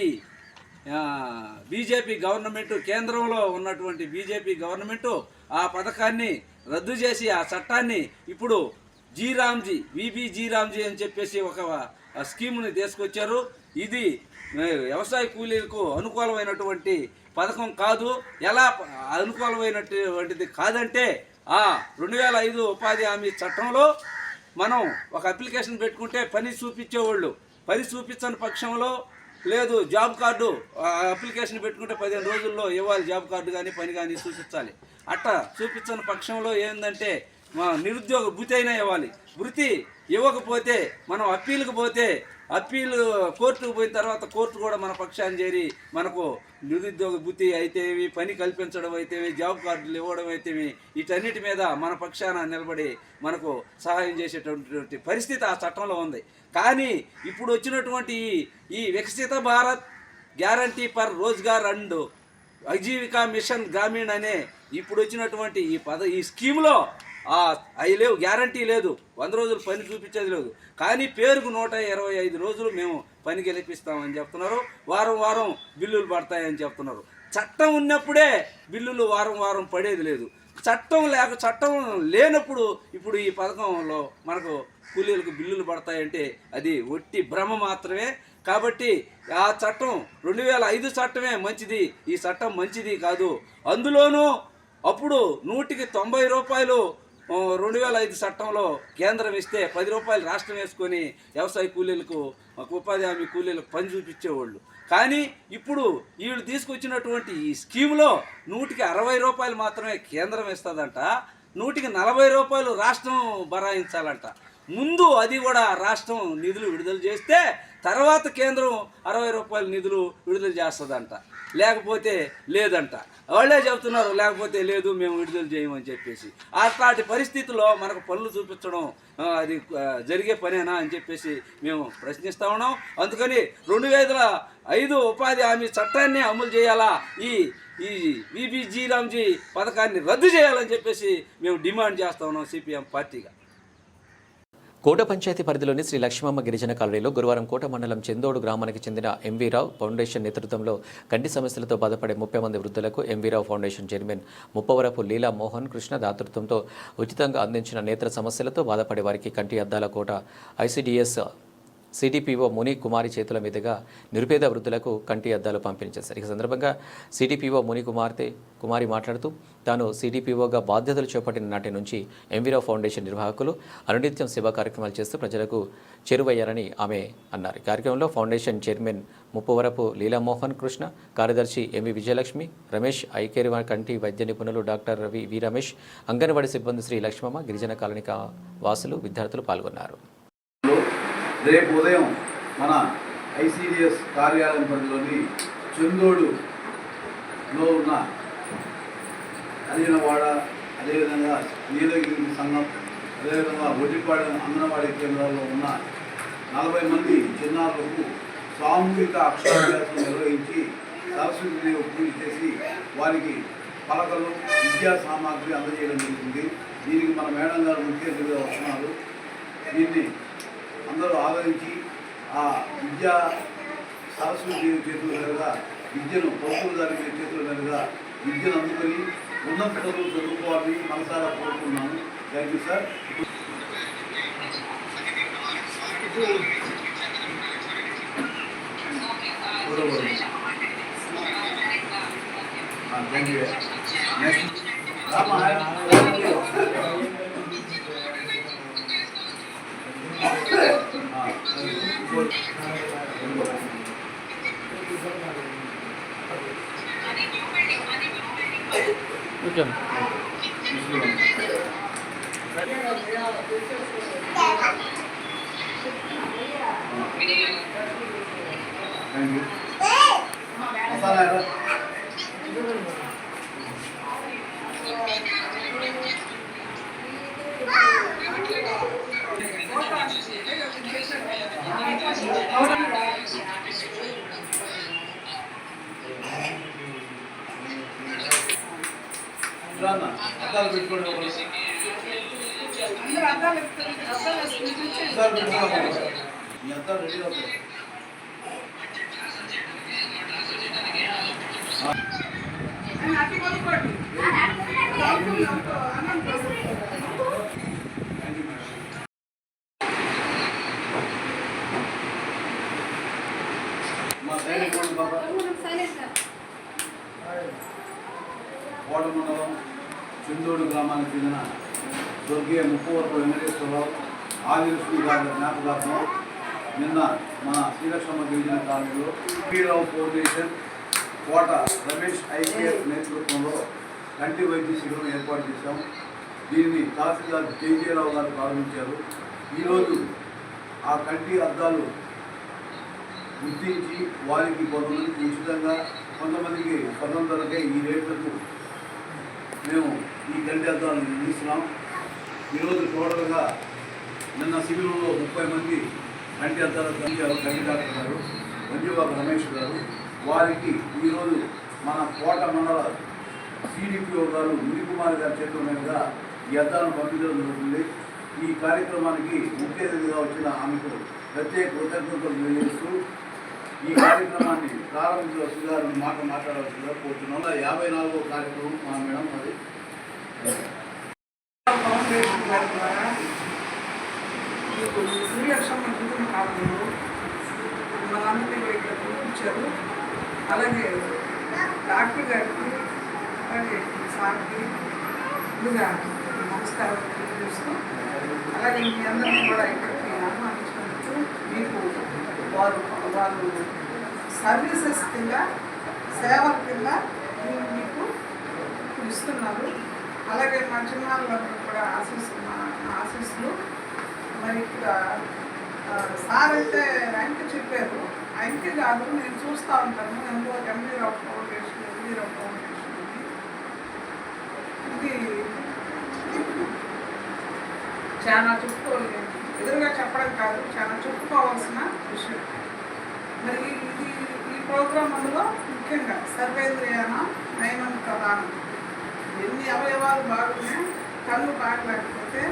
బీజేపీ గవర్నమెంటు, కేంద్రంలో ఉన్నటువంటి బీజేపీ గవర్నమెంటు ఆ పథకాన్ని రద్దు చేసి ఆ చట్టాన్ని ఇప్పుడు విబి రామ్జీ అని చెప్పేసి ఒక స్కీమ్ని తీసుకొచ్చారు. ఇది వ్యవసాయ కూలీలకు అనుకూలమైనటువంటి పథకం కాదు. ఎలా అనుకూలమైనటువంటిది కాదంటే 2005 ఉపాధి హామీ చట్టంలో మనం ఒక అప్లికేషన్ పెట్టుకుంటే పని చూపించేవాళ్ళు, పని చూపించని పక్షంలో లేదు జాబ్ కార్డు అప్లికేషన్ పెట్టుకుంటే 15 రోజుల్లో ఇవ్వాలి జాబ్ కార్డు కానీ పని కానీ చూపించాలి. అట్టా చూపించని పక్షంలో ఏంటంటే నిరుద్యోగ భృతి అయినా ఇవ్వాలి. భృతి ఇవ్వకపోతే మనం అప్పీలుకు పోతే అప్పీలు కోర్టుకు పోయిన తర్వాత కోర్టు కూడా మన పక్షాన్ని చేరి మనకు నిరుద్యోగ భృతి అయితేవి, పని కల్పించడం అయితేవి, జాబ్ కార్డులు ఇవ్వడం అయితేవి, వీటన్నిటి మీద మన పక్షాన నిలబడి మనకు సహాయం చేసేటటువంటి పరిస్థితి ఆ చట్టంలో ఉంది. కానీ ఇప్పుడు వచ్చినటువంటి ఈ Viksit Bharat guarantee for Rozgar and Ajeevika mission Gramin అనే ఇప్పుడు వచ్చినటువంటి ఈ స్కీమ్లో అవి లేవు, గ్యారంటీ లేదు, 100 రోజులు పని చూపించేది లేదు. కానీ పేరుకు 125 రోజులు మేము పని గెలిపిస్తామని చెప్తున్నారు. వారం బిల్లులు పడతాయని చెప్తున్నారు. చట్టం ఉన్నప్పుడే బిల్లులు వారం పడేది లేదు. చట్టం లేనప్పుడు ఇప్పుడు ఈ పథకంలో మనకు కూలీలకు బిల్లులు పడతాయంటే అది ఒట్టి భ్రమ మాత్రమే. కాబట్టి ఆ చట్టం 2005 చట్టమే మంచిది, ఈ చట్టం మంచిది కాదు. అందులోనూ అప్పుడు 100కి 90 రూపాయలు 2005 చట్టంలో కేంద్రం ఇస్తే 10 రూపాయలు రాష్ట్రం వేసుకొని వ్యవసాయ కూలీలకు, ఉపాధి హామీ కూలీలకు పని చూపించేవాళ్ళు. కానీ ఇప్పుడు వీళ్ళు తీసుకొచ్చినటువంటి ఈ స్కీమ్లో 100కి 60 రూపాయలు మాత్రమే కేంద్రం ఇస్తుందంట, 100కి 40 రూపాయలు రాష్ట్రం భరాయించాలంట. ముందు అది కూడా రాష్ట్రం నిధులు విడుదల చేస్తే తర్వాత కేంద్రం 60 రూపాయల నిధులు విడుదల చేస్తుందంట, లేకపోతే లేదంట. వాళ్ళే చెబుతున్నారు లేకపోతే లేదు మేము విడుదల చేయమని చెప్పేసి. అట్లాంటి పరిస్థితుల్లో మనకు పనులు చూపించడం అది జరిగే పనేనా అని చెప్పేసి మేము ప్రశ్నిస్తూ ఉన్నాం. అందుకని 2005 ఉపాధి హామీ చట్టాన్ని అమలు చేయాలా, ఈ విబి రామ్జీ పథకాన్ని రద్దు చేయాలని చెప్పేసి మేము డిమాండ్ చేస్తూ ఉన్నాం సిపిఎం పార్టీగా. కోట పంచాయతీ పరిధిలోని శ్రీ లక్ష్మమ్మ గిరిజన కాలనీలో గురువారం కోట మండలం చెందోడు గ్రామానికి చెందిన ఎంవీ రావు ఫౌండేషన్ నేతృత్వంలో కంటి సమస్యలతో బాధపడే 30 మంది వృద్ధులకు ఎంవీ రావు ఫౌండేషన్ చైర్మన్ ముప్పవరపు లీలా మోహన్ కృష్ణ దాతృత్వంతో ఉచితంగా అందించిన నేత్ర సమస్యలతో బాధపడే వారికి కంటి అద్దాల కోట ఐసిడిఎస్ సిడిపిఓ ముని కుమారి చేతుల మీదుగా నిరుపేద వృద్ధులకు కంటి అద్దాలు పంపిణీ చేశారు. ఈ సందర్భంగా సిడిపిఓ ముని కుమారి మాట్లాడుతూ తాను సిడిపిఓగా బాధ్యతలు చేపట్టిన నాటి నుంచి ఎంవీరావు ఫౌండేషన్ నిర్వాహకులు అనునిత్యం సేవా కార్యక్రమాలు చేస్తూ ప్రజలకు చేరువయ్యారని ఆమె అన్నారు. ఈ కార్యక్రమంలో ఫౌండేషన్ చైర్మన్ ముప్పవరపు లీలామోహన్ కృష్ణ, కార్యదర్శి ఎంవి విజయలక్ష్మి, రమేష్, ఐకేరి కంటి వైద్య నిపుణులు డాక్టర్ రవి వి రమేష్, అంగన్వాడీ సిబ్బంది శ్రీ లక్ష్మమ్మ, గిరిజన కాలనీ వాసులు, విద్యార్థులు పాల్గొన్నారు. రేపు ఉదయం మన ఐసిడిఎస్ కార్యాలయం పరిధిలోని చెందోడులో ఉన్న అలిగినవాడ, అదేవిధంగా నీలగిరి సంఘం, అదేవిధంగా ఒడ్డిపాడు అంగన్వాడీ కేంద్రాల్లో ఉన్న 40 మంది చిన్నారులకు సామూహిక అక్షరాభ్యాసం నిర్వహించి సరస్వతి పూజ చేసి వారికి పలకలు, విద్యా సామాగ్రి అందజేయడం జరుగుతుంది. దీనికి మన మేడం గారు ముఖ్య అతిథిగా వస్తున్నారు. దీన్ని అందరూ ఆదరించి ఆ విద్యా సరస్వతి చేతుల మీదుగా విద్యను, ప్రభుత్వ దాని చేతుల మీదుగా విద్యను అందుకొని ఉన్నత చదువులు చదువుకోవాలని మనసారా కోరుకున్నాను. Thank you sir. Thank you. Next అద్దాలు పెట్టుకోండి ఒకరు. అందరూ అద్దాలు వేసుకుని అద్దాలు పెట్టుకోవాలి. ఈ అద్దాలు రెడీ అవుతాయి. అట్టి కొనుక్కోండి. మా సైడ్ ఇవ్వండి బాబా. కోట మండలం చిందోడు గ్రామానికి చెందిన స్వర్గీయ ముప్పవరపు వెంకటేశ్వరరావు ఆదిలక్ష్మి గారి జ్ఞాపకార్థం నిన్న మన శ్రీలక్ష్మ గిరిజన కాలనీలో పీరావు ఫౌండేషన్ కోట రమేష్ ఐకేఎస్ నేతృత్వంలో కంటి వైద్య శిబిరం ఏర్పాటు చేశాం. దీనిని తహసీల్దార్ జేజేరావు గారు ప్రారంభించారు. ఈరోజు ఆ కంటి అద్దాలు గుర్తించి వారికి కొంతమందికి ఉచితంగా, కొంతమందికి స్వతంత్రంగా ఈ రేట్లకు మేము ఈ కంటి అద్దాలను నిర్మిస్తున్నాం. ఈరోజు టోటల్గా నిన్న శిబిరంలో 30 మంది కంటి అద్దాలు కలిగారు. కంటి డాక్టర్ గారు మంజుబాబు రమేష్ గారు, వారికి ఈరోజు మన కోట మండల సిడిపిఓ గారు మునికుమార్ గారి చేతుల మీదుగా ఈ అద్దాలను పంపించడం జరుగుతుంది. ఈ కార్యక్రమానికి ముఖ్య అతిథిగా వచ్చిన ఆమెకు ప్రత్యేక కృతజ్ఞతలు తెలియజేస్తూ ఈ కార్యక్రమాన్ని ప్రారంభించవలసి గారు మాట్లాడవలసిగా కోరుతున్నాం. 54వ కార్యక్రమం మా మేడం అది ఫౌండేషన్ గారి ద్వారా మీకు శ్రీలక్ష్మ గిరిజన కాలనీలో మనందరి వైద్యులకు ఇచ్చారు. అలాగే డాక్టర్ గారికి అలాగే సార్కి ముందుగా నమస్కారం తెలియజేస్తూ, అలాగే మీ అందరినీ కూడా ఇక్కడికి ఆహ్వానించినందుకు మీకు వారు సర్వీసెస్ కింద, సేవల కింద మీకు ఇస్తున్నారు. అలాగే మా చిన్నారులందరూ కూడా ఆశీస్సులు. మరి ఇక్కడ సార్ అయితే ర్యాంక్ చెప్పారు, ర్యాంక్ కాదు, నేను చూస్తూ ఉంటాను. ఎంతో ఎంబీరావు ఫౌండేషన్ ఇది చాలా చెప్పుకోలేదు, ఎదురుగా చెప్పడం కాదు, చాలా చెప్పుకోవాల్సిన విషయం. మరి ఈ ప్రోగ్రాం అందులో ముఖ్యంగా సర్వేంద్రియాన నయనం ప్రధానం. ఎన్ని అవయవాలు బాగున్నాయి, కళ్ళు బాగలేకపోతే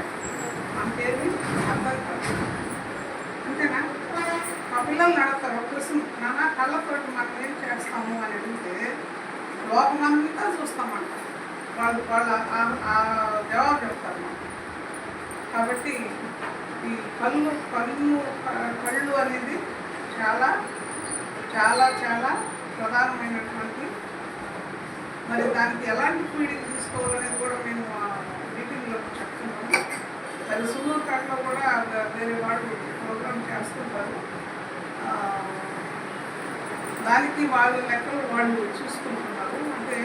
మనకేమి అర్థం కాదు. అంతేనా? మా పిల్లలు నడుస్తారు, ఒక ప్రశ్న, నాన్న కళ్ళతోటి మనం ఏం చేస్తాము అని అడిగితే లోకమంతా చూస్తామంట. వాళ్ళు జవాబు చెప్తారు మాకు. కాబట్టి ఈ కళ్ళు అనేది చాలా చాలా చాలా ప్రధానమైనటువంటి, మరి దానికి ఎలాంటి ఫీడింగ్ తీసుకోవాలనేది కూడా మేము మీటింగ్లో చెప్తున్నాము. మరి సూళ్ళూరుపేటలో కూడా వేరే వాళ్ళు ప్రోగ్రామ్ చేస్తుంటారు. దానికి వాళ్ళ లెక్కలు వాళ్ళు చూసుకుంటున్నారు. అంటే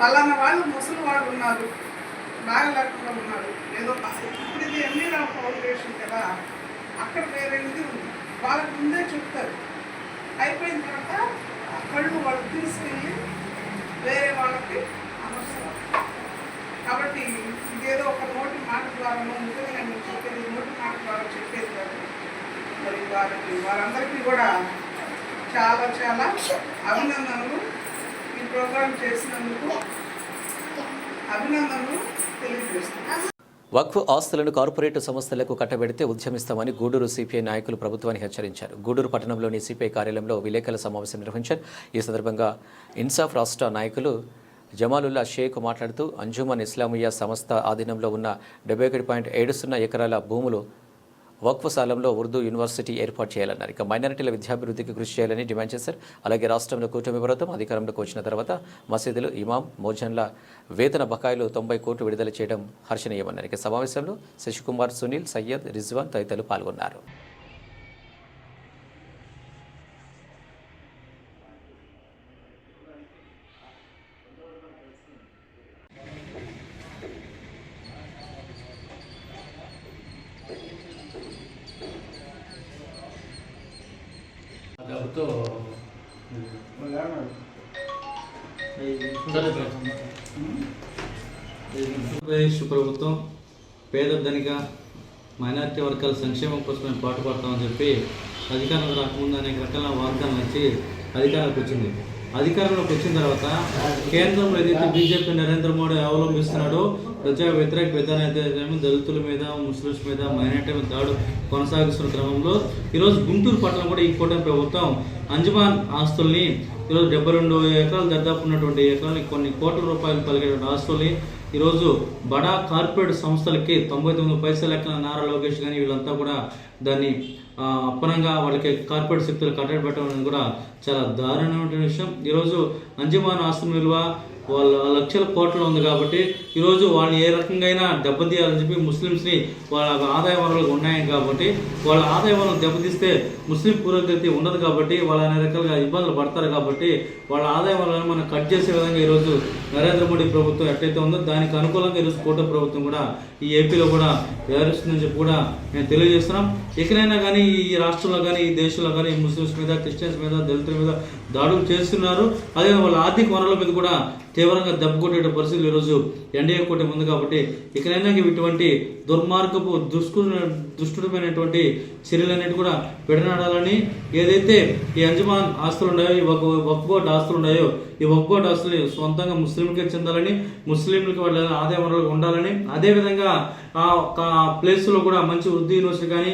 పలానా వాళ్ళు ముసలి వాళ్ళు ఉన్నారు, బాగా లెక్కలో ఉన్నారు, ఏదో ఇప్పుడు ఇది ఎంబీరావు ఫౌండేషన్ కదా, అక్కడ వేరే ఇది ఉంది, వాళ్ళకి ముందే చెప్తారు. అయిపోయిన తర్వాత కళ్ళు వాళ్ళు తీసుకెళ్ళి వేరే వాళ్ళకి అమర్చుతారు. కాబట్టి ఇదేదో ఒక నోటి మాట ద్వారా ముఖ్యంగా నేను చెప్పేది నోటి మాట ద్వారా చెప్పేది కాదు. మరి వారందరికీ కూడా చాలా చాలా అభినందనలు. ఈ ప్రోగ్రాం చేసినందుకు అభినందనలు తెలియజేస్తున్నాను. వక్ఫ్ ఆస్తులను కార్పొరేట్ సంస్థలకు కట్టబెడితే ఉద్యమిస్తామని గూడూరు సిపిఐ నాయకులు ప్రభుత్వాన్ని హెచ్చరించారు. గూడూరు పట్టణంలోని సిపిఐ కార్యాలయంలో విలేకరుల సమావేశం నిర్వహించారు. ఈ సందర్భంగా ఇన్సాఫ్ రాష్ట్ర నాయకులు జమాలుల్లా షేక్ మాట్లాడుతూ అంజుమన్ ఇస్లామియా సంస్థ ఆధీనంలో ఉన్న 71.70 ఎకరాల భూములు వక్ఫ్ స్థలంలో ఉర్దూ యూనివర్సిటీ ఏర్పాటు చేయాలన్నారు. ఇక మైనారిటీల విద్యాభివృద్ధికి కృషి చేయాలని డిమాండ్ చేశారు. అలాగే రాష్ట్రంలో కూటమి ప్రభుత్వం అధికారంలోకి వచ్చిన తర్వాత మసీదులు, ఇమాం, మోజన్ల వేతన బకాయిలు 90 కోట్లు విడుదల చేయడం హర్షణీయమన్నారు. ఇక సమావేశంలో శశికుమార్, సునీల్, సయ్యద్, రిజ్వాన్ తదితరులు పాల్గొన్నారు. ఆంధ్రప్రదేశ్ ప్రభుత్వం పేద ధనిక మైనారిటీ వర్గాల సంక్షేమం కోసం మేము పాటుపడతామని చెప్పి అధికారంలో రాకముందు అనేక రకాల వాగ్దానాలు ఇచ్చి అధికారంలోకి వచ్చింది. అధికారంలోకి వచ్చిన తర్వాత కేంద్రంలో ఏదైతే బీజేపీ నరేంద్ర మోడీ అవలంబిస్తున్నాడో ప్రజా వ్యతిరేక విధానం దళితుల మీద, ముస్లిమ్స్ మీద, మైనార్టీ మీద దాడు కొనసాగిస్తున్న క్రమంలో ఈరోజు గుంటూరు పట్టణం కూడా ఈ కూటమి ప్రభుత్వం అంజమాన్ ఆస్తుల్ని ఈరోజు 72 ఎకరాలు దాదాపు ఉన్నటువంటి ఎకరాలు కొన్ని కోట్ల రూపాయలు పలికేటువంటి ఆస్తుల్ని ఈరోజు బడా కార్పొరేట్ సంస్థలకి 99 పైసలు లెక్కన నారా లోకేష్ కానీ వీళ్ళంతా కూడా దాన్ని అప్పనంగా వాళ్ళకి కార్పొరేట్ శక్తులు కట్టడి పెట్టడం అనేది కూడా చాలా దారుణమైన విషయం. ఈరోజు అంజమాన్ ఆస్తుల విలువ వాళ్ళ లక్షల కోట్లు ఉంది కాబట్టి ఈరోజు వాళ్ళు ఏ రకంగా అయినా దెబ్బతీయాలని చెప్పి ముస్లిమ్స్ని వాళ్ళ ఆదాయ వనరులు ఉన్నాయి కాబట్టి వాళ్ళ ఆదాయ వనరులు దెబ్బతీస్తే ముస్లిం పురోగతి ఉండదు కాబట్టి వాళ్ళు అనేక రకాలుగా ఇబ్బందులు పడతారు కాబట్టి వాళ్ళ ఆదాయ వనరులను మనం కట్ చేసే విధంగా ఈరోజు నరేంద్ర మోడీ ప్రభుత్వం ఎట్లయితే ఉందో దానికి అనుకూలంగా ఈరోజు కూటమి ప్రభుత్వం కూడా ఈ ఏపీలో కూడా వ్యవహరిస్తుందని చెప్పి కూడా మేము తెలియజేస్తున్నాం. ఎక్కడైనా కానీ ఈ రాష్ట్రంలో కానీ ఈ దేశంలో కానీ ముస్లిమ్స్ మీద, క్రిస్టియన్స్ మీద, దళితుల మీద దాడులు చేస్తున్నారు. అదే వాళ్ళ ఆర్థిక వనరుల మీద కూడా తీవ్రంగా దెబ్బకొట్టే పరిస్థితులు ఈరోజు ఎన్డీఏ కూటమి ఉంది కాబట్టి ఇకనైనా ఇటువంటి దుర్మార్గపు దుష్టుడమైనటువంటి చర్యలన్నిటి కూడా విడనాడాలని, ఏదైతే ఈ అంజమాన్ ఆస్తులు ఉన్నాయో, ఈ వక్ఫ్ బోర్డు ఆస్తులు ఉన్నాయో, ఈ వక్ఫ్ బోర్డు ఆస్తులు సొంతంగా ముస్లింలకే చెందాలని, ముస్లింలకి వాళ్ళ ఆదాయ వనరులు ఉండాలని, అదేవిధంగా ఆ ప్లేస్లో కూడా మంచి వృద్ధి యూనివర్సిటీ కానీ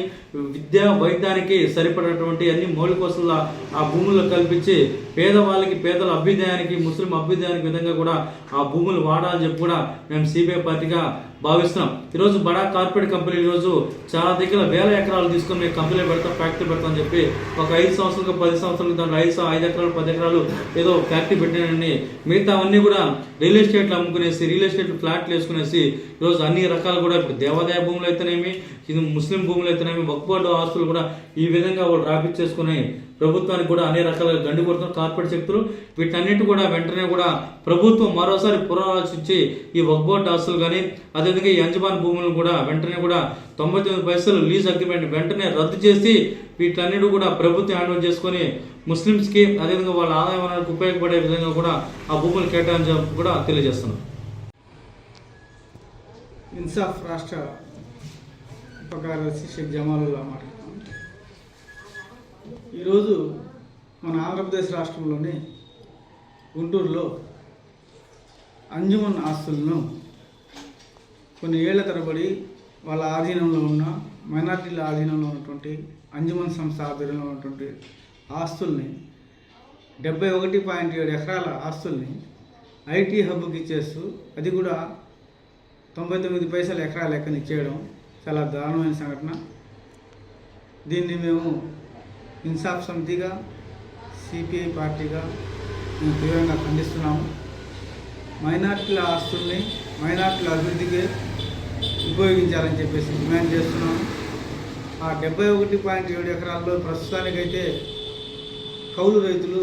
విద్యా వైద్యానికి సరిపడేటువంటి అన్ని మౌలిక వసతులు ఆ భూముల్లో కల్పించి పేదవాళ్ళకి, పేదల అభ్యుదయానికి, ముస్లిం అభ్యుదయానికి విధంగా కూడా ఆ భూములు వాడాలని చెప్పి కూడా మేము సిపిఐ పార్టీగా భావిస్తున్నాం. ఈరోజు బడా కార్పొరేట్ కంపెనీ ఈరోజు చాలా దగ్గర 1000 ఎకరాలు తీసుకొని మేము కంపెనీ పెడతాం, ఫ్యాక్టరీ పెడతామని చెప్పి ఒక 5 సంవత్సరాలకు 10 సంవత్సరాలకు దాంట్లో 5 ఎకరాలు 10 ఎకరాలు ఏదో ఫ్యాక్టరీ పెట్టినాయని మిగతా అవన్నీ కూడా రియల్ ఎస్టేట్లు అమ్ముకునేసి, రియల్ ఎస్టేట్ ఫ్లాట్లు వేసుకునేసి ఈరోజు అన్ని రకాలు కూడా ఇప్పుడు దేవాదాయ భూములు అయితేనేమి, ఇది ముస్లిం భూములు అయితేనేమి, వక్ఫ్ బోర్డు ఆస్తులు కూడా ఈ విధంగా వాళ్ళు రాపిచ్చేసుకుని ప్రభుత్వానికి కూడా అనేక రకాలుగా గండి కొడుతున్న కార్పొరేట్ శక్తులు. వీటన్నిటి కూడా వెంటనే కూడా ప్రభుత్వం మరోసారి పునరాలోచించి ఈ వక్ఫ్ బోర్డు ఆస్తులు కానీ అదేవిధంగా ఈ అంజమాన్ భూములను కూడా వెంటనే కూడా 99 పైసలు లీజ్ అగ్రిమెంట్ వెంటనే రద్దు చేసి వీటన్నిటి కూడా ప్రభుత్వం హ్యాండ్ ఓవర్ చేసుకొని ముస్లిమ్స్కి అదేవిధంగా వాళ్ళ ఆదాయ వనరులకు ఉపయోగపడే విధంగా కూడా ఆ భూములు కేటాయించడం కూడా తెలియజేస్తున్నాం. ఇన్సాఫ్ రాష్ట్ర ఉపకార్యదర్శి షేక్ జమాలుల్లా మాట్లాడుతున్నాం. ఈరోజు మన ఆంధ్రప్రదేశ్ రాష్ట్రంలోని గుంటూరులో అంజుమన్ ఆస్తులను కొన్ని ఏళ్ల తరబడి వాళ్ళ ఆధీనంలో ఉన్న మైనార్టీల ఆధీనంలో ఉన్నటువంటి అంజుమన్ సంస్థ ఆధ్వర్యంలో ఉన్నటువంటి ఆస్తుల్ని 71.7 ఎకరాల ఆస్తుల్ని ఐటీ హబ్కి ఇచ్చేస్తూ అది కూడా 99 పైసల ఎకరా లెక్కన ఇచ్చేయడం చాలా దారుణమైన సంఘటన. దీన్ని మేము ఇన్సాఫ్ సమితిగా, సిపిఐ పార్టీగా మేము తీవ్రంగా ఖండిస్తున్నాము. మైనార్టీల ఆస్తుల్ని మైనార్టీల అభివృద్ధికి ఉపయోగించాలని చెప్పేసి డిమాండ్ చేస్తున్నాము. ఆ 71.7 ఎకరాల్లో ప్రస్తుతానికైతే కౌలు రైతులు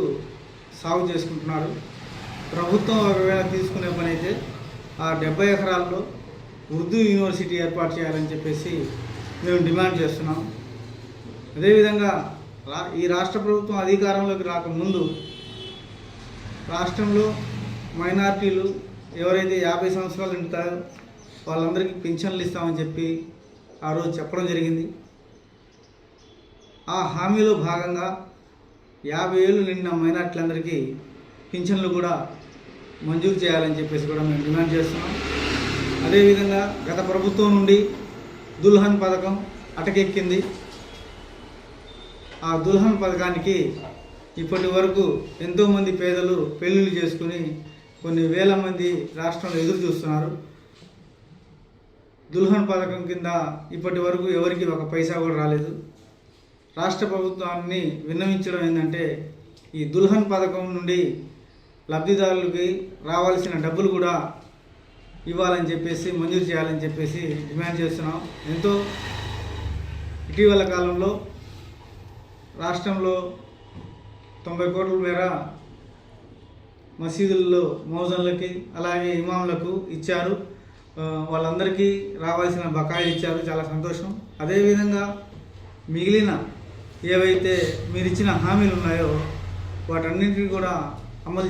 సాగు చేసుకుంటున్నారు. ప్రభుత్వం ఒకవేళ తీసుకునే పని అయితే ఆ 70 ఎకరాల్లో ఉర్దూ యూనివర్సిటీ ఏర్పాటు చేయాలని చెప్పేసి మేము డిమాండ్ చేస్తున్నాం. అదేవిధంగా ఈ రాష్ట్ర ప్రభుత్వం అధికారంలోకి రాకముందు రాష్ట్రంలో మైనార్టీలు ఎవరైతే 50 సంవత్సరాలు నిండుతారో వాళ్ళందరికీ పింఛన్లు ఇస్తామని చెప్పి ఆ రోజు చెప్పడం జరిగింది. ఆ హామీలో భాగంగా 50 ఏళ్ళు నిండిన మైనార్టీలందరికీ పింఛన్లు కూడా మంజూరు చేయాలని చెప్పేసి కూడా మేము డిమాండ్ చేస్తున్నాం. అదేవిధంగా గత ప్రభుత్వం నుండి దుల్హన్ పథకం అటకెక్కింది. ఆ దుల్హన్ పథకానికి ఇప్పటి వరకు ఎంతోమంది పేదలు పెళ్ళిళ్ళు చేసుకుని కొన్ని వేల మంది రాష్ట్రంలో ఎదురు చూస్తున్నారు. దుల్హన్ పథకం కింద ఇప్పటి వరకు ఎవరికి ఒక పైసా కూడా రాలేదు. రాష్ట్ర ప్రభుత్వాన్ని విన్నవించడం ఏంటంటే ఈ దుల్హన్ పథకం నుండి లబ్ధిదారులకి రావాల్సిన డబ్బులు కూడా ఇవ్వాలని చెప్పేసి మంజూరు చేయాలని చెప్పేసి డిమాండ్ చేస్తున్నాం. ఎంతో ఇటీవల కాలంలో రాష్ట్రంలో 90 కోట్ల మేర మసీదుల్లో మౌజన్లకి అలాగే ఇమాంలకు ఇచ్చారు. వాళ్ళందరికీ రావాల్సిన బకాయిలు ఇచ్చారు, చాలా సంతోషం. అదేవిధంగా మిగిలిన ఏవైతే మీరు ఇచ్చిన హామీలు ఉన్నాయో వాటన్నింటినీ కూడా అమలు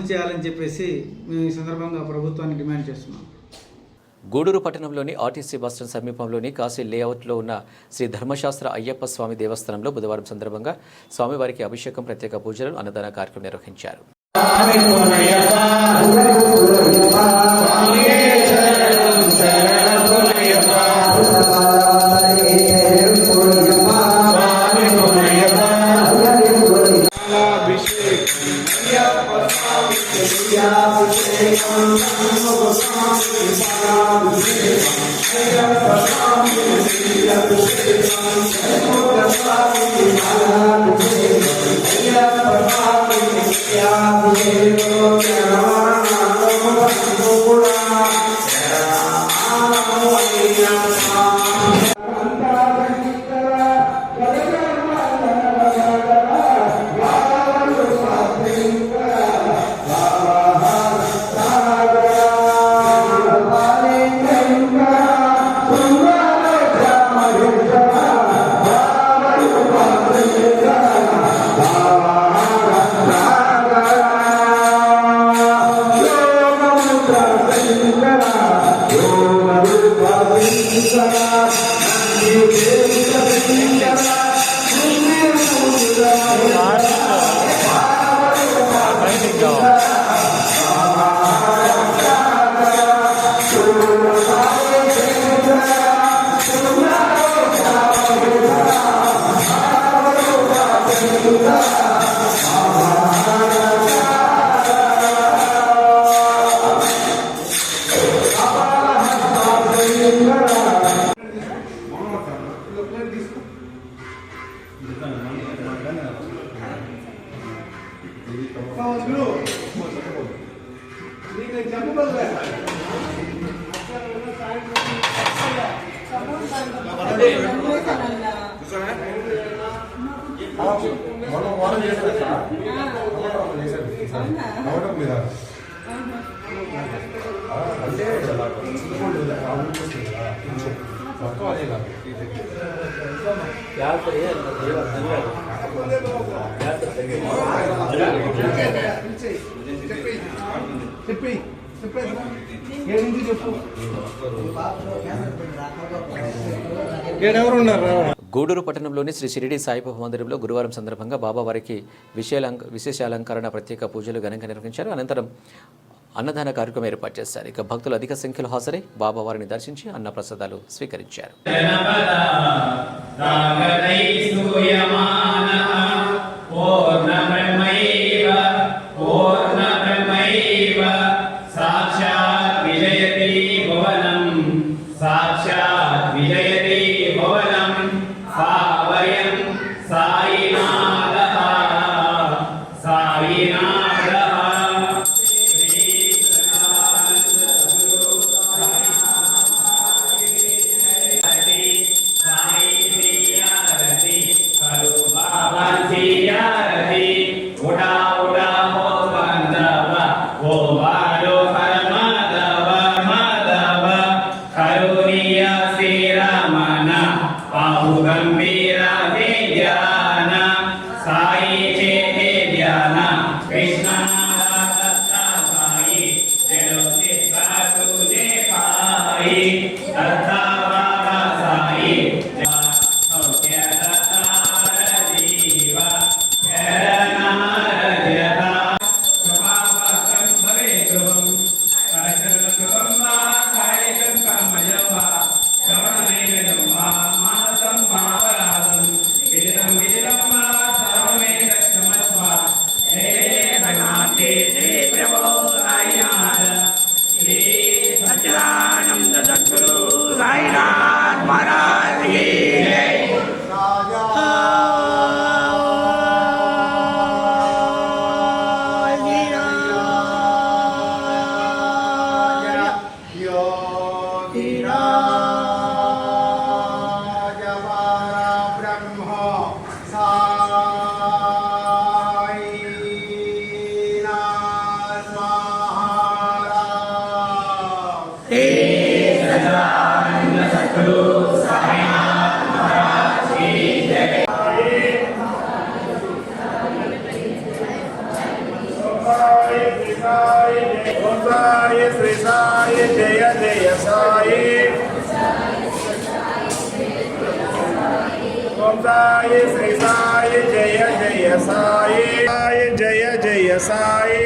చేయాలని చెప్పేసి మేము ఈ సందర్భంగా ప్రభుత్వాన్ని డిమాండ్ చేస్తున్నాం. గూడూరు పట్టణంలోని ఆర్టీసీ బస్టాండ్ సమీపంలోని కాశీ లేఅవుట్లో ఉన్న శ్రీ ధర్మశాస్త్ర అయ్యప్ప స్వామి దేవస్థానంలో బుధవారం సందర్భంగా స్వామివారికి అభిషేకం, ప్రత్యేక పూజలు, అన్నదాన కార్యక్రమం నిర్వహించారు. గూడూరు పట్టణంలోని శ్రీ షిరిడి సాయిబాబా మందిరంలో గురువారం సందర్భంగా బాబావారికి విశేష అలంకరణ, ప్రత్యేక పూజలు ఘనంగా నిర్వహించారు. అనంతరం అన్నదాన కార్యక్రమం ఏర్పాటు చేశారు. ఇక భక్తులు అధిక సంఖ్యలో హాజరై బాబావారిని దర్శించి అన్న ప్రసాదాలు స్వీకరించారు. Hey, ఓం సాయి శ్రీ సాయి జయ జయ సాయి సాయి జయ జయ సాయి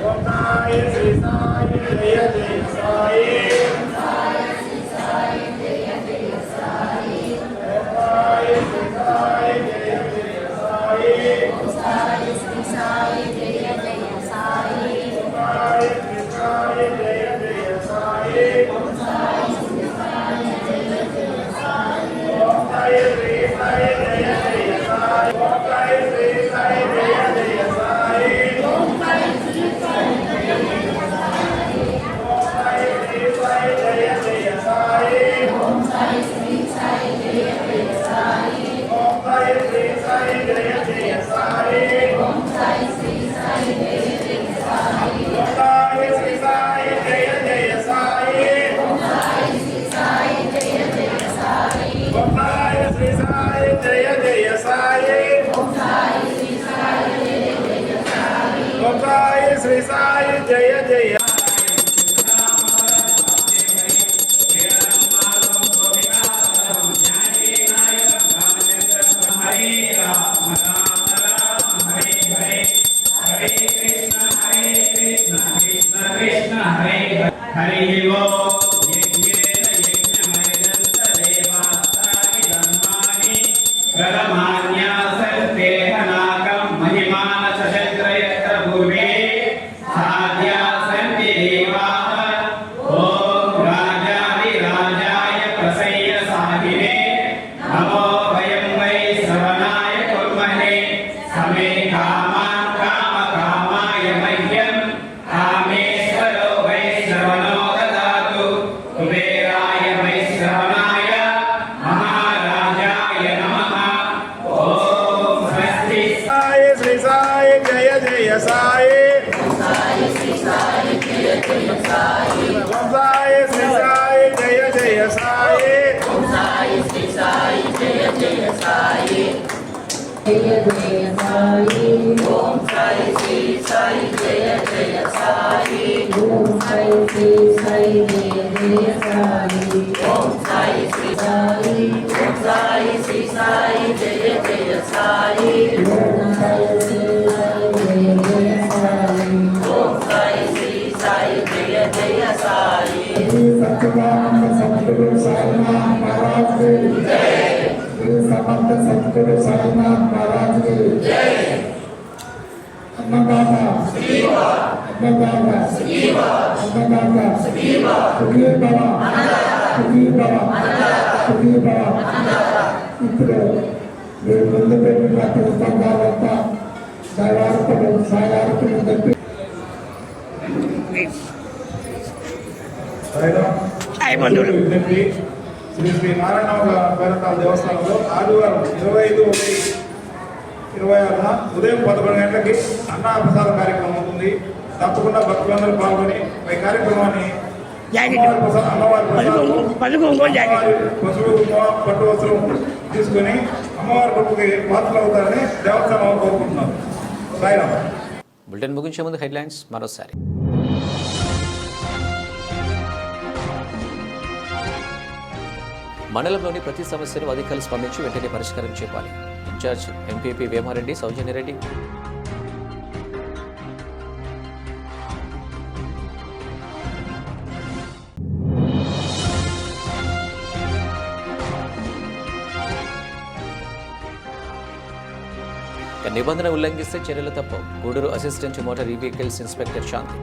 ఓం సాయి శ్రీ సాయి జయ జయ సాయి శ్రీ సాయి జయ జయ ఇప్పుడు మీరు ముందు పెట్టిన సంఘాలంతా శ్రీ శ్రీ నారాయణ పేరటాల దేవస్థానంలో ఆదివారం 25/1/26 ఉదయం 11 గంటలకి అన్నప్రసాద కార్యక్రమం ఉంటుంది. తప్పకుండా భక్తులందరూ పాల్గొని ఈ కార్యక్రమాన్ని పశువు పట్టు వస్త్రం తీసుకుని అమ్మవారి పట్టుకి పాత్రలు అవుతారని దేవస్థానం కోరుకుంటున్నారు. సాయిరామ్. బులెటిన్ ముగించే ముందు హెడ్లైన్స్ మరోసారి. మండలంలోని ప్రతి సమస్యను అధికారులు స్పందించి వెంటనే పరిష్కారం చేయాలి. Incharge MPP Vemareddy Soujanyareddy. నిబంధన ఉల్లంఘిస్తే చర్యలు తప్పవు. Gudur assistant motor vehicles inspector Shanti.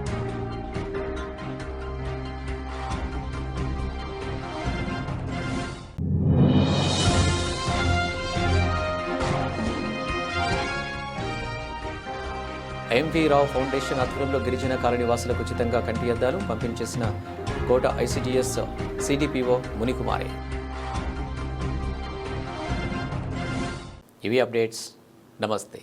MV Rao foundation ఆధ్వర్యంలో గిరిజన కాలనీ వాసులకు ఉచితంగా కంటి అద్దాలు పంపిణీ చేసిన కోట ఐసిడిఎస్ సిడిపిఓ మునికుమారి. ఇవి అప్డేట్స్. నమస్తే.